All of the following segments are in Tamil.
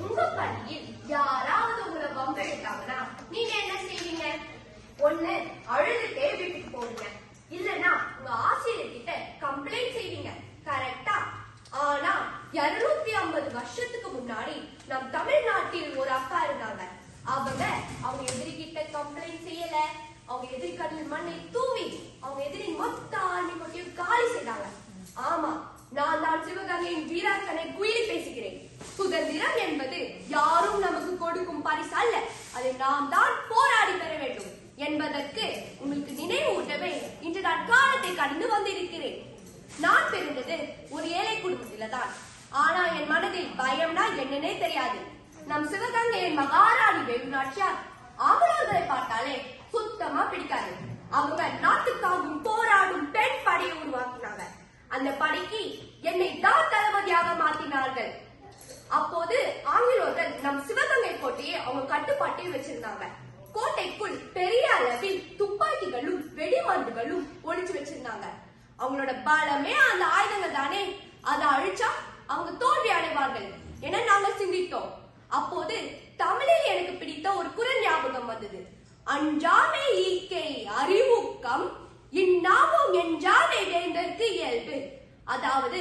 உங்க பள்ளியில் யாராவது உங்களை வம்பெடுத்தாங்கன்னா நீங்க என்ன செய்வீங்க? ஒண்ணு அழுதுட்டே வீட்டுக்கு போவீங்க, இல்லன்னா உங்க ஆசிரியர்கிட்ட கம்ப்ளைண்ட் செய்வீங்க. கரெக்டா? ஆனா 250 வருஷத்துக்கு முன்னாடி நம் தமிழ்நாட்டில் ஒரு அக்கா இருந்தாங்க. அவங்க எதிரிகிட்ட கம்ப்ளைண்ட் செய்யல. அவங்க எதிரி கடலில் மண்ணை தூவி அவங்க எதிரி மொத்த ஆண்மை கொட்டியும் காலி செய்தாங்க. ஆமா, நான் தான் சிவகங்கையின் வீராங்கனை குயிலி பேசுகிறேன். சுதந்திரம் என்பது யாரும் நமக்கு கொடுக்கும் பரிசு அல்ல, அதை நாம் தான் போராடி பெற வேண்டும் என்பதற்கு உங்களுக்கு நினைவூட்டவே இன்று நான் காலத்தை கடந்து வந்திருக்கிறேன். நான் பிறந்தது ஒரு ஏழை குடும்பத்தில தான். ஆனா என் மனதில் பயம்னா என்னன்னே தெரியாது. நம் சிவகங்கையின் மகாராணி வேலு நாச்சியார் ஆம்பளர்களை பார்த்தாலே சுத்தமா பிடிக்காது. அவங்க நாட்டுக்காகவும் போராடும் பெண் படையை உருவாக்கினாங்க. அந்த படைக்கு என்னை தான் தளபதியாக மாற்றினார்கள். அப்போது ஆங்கிலோர்கள் நம் சிவகங்கை கோட்டையை அவங்க கட்டுப்பாட்டில் வச்சிருந்தாங்க. கோட்டைக்குள் பெரிய அளவில் துப்பாக்கிகளும் வெடிமருந்துகளும் ஒழிச்சு வச்சிருந்தாங்க. அவங்களோட பலமே அந்த ஆயுதங்கள் தானே, அதை அழிச்சா அவங்க தோல்வி அடைவார்கள் என நாங்கள் சிந்தித்தோம். அப்போது தமிழில் எனக்கு பிடித்த ஒரு குறள் ஞாபகம் வந்தது. அஞ்சாமை ஈக்கை அறிவுக்கம் இந்நாமும் என்றாமை வேந்தற்கு இயல்பு. அதாவது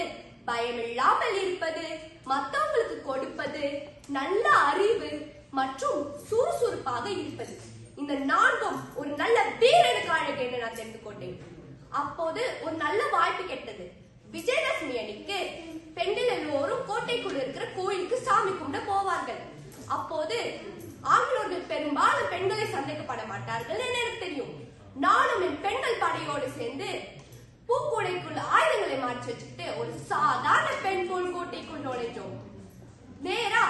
பயமில்லாமல் இருப்பது, மற்றவங்களுக்கு கொடுப்பது, நல்ல அறிவு மற்றும் சுறுசுறுப்பாக இருப்பது, இந்த நான்கும் ஒரு நல்ல வீரனுக்கு அழகு என்று நான் தெரிந்து கொண்டேன். அப்போது ஒரு நல்ல வாய்ப்பு கிடைத்தது. விஜயதசமி அன்னைக்கு பெண்கள் எல்லோரும் கோட்டைக்குள் இருக்கிற கோயிலுக்கு சாமி கும்பிட போவார்கள். அப்போது ஆங்கிலோர்கள் பெரும்பாலும் பெண்களை சந்தேகப்பட மாட்டார்கள் என்று எனக்கு தெரியும். நானும் என் பெண்கள் படையோடு சேர்ந்து பூக்கூடைக்குள் ஆயுதங்களை மாற்றி வச்சுக்கிட்டு ஒரு சாதாரண பெண் போல் கோட்டைக்குள் நுழைஞ்சோம். நேரா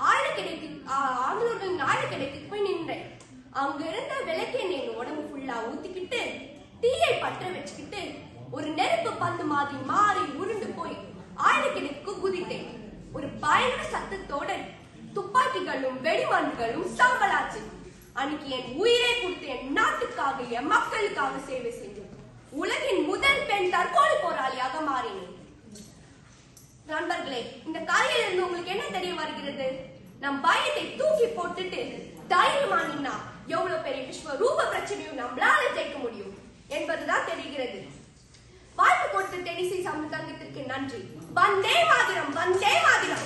ஆங்கிலோர்களின் ஆயுதக்கிடைக்கு போய் நின்றேன். அங்க இருந்த விளக்கெண்ணெய் உடம்பு ஃபுல்லா ஊத்திக்கிட்டு தீயை பற்ற வச்சுக்கிட்டு ஒரு நெருப்பு பந்து மாதிரி மாறி உருண்டு போய் ஆயுதக்கிடைக்கு குதித்தேன். ஒரு பயங்கர சத்தத்தோட துப்பாக்கிகளும் வெடிமருந்துகளும் சாம்பலாச்சு. அன்னைக்கு என் உயிரை கொடுத்து என் நாட்டுக்காக என் மக்களுக்காக சேவை செஞ்சேன். உலகின் முதல் பெண் தற்கொலை போராளியாக மாறினேன். நண்பர்களே, இந்த கதையில இருந்து உங்களுக்கு என்ன தெரிய வருகிறது? நம் பயத்தை தூக்கி போட்டுட்டு தைரியமா நின்னா எவ்வளவு பெரிய விஸ்வரூப பிரச்சனையும் நம்மளால ஜெயிக்க முடியும் என்பதுதான் தெரிகிறது. வாய்ப்பு கொடுத்த டெனிசி சமுதாயத்திற்கு நன்றி. வந்தே மாதிரம், வந்தே மாதிரம்.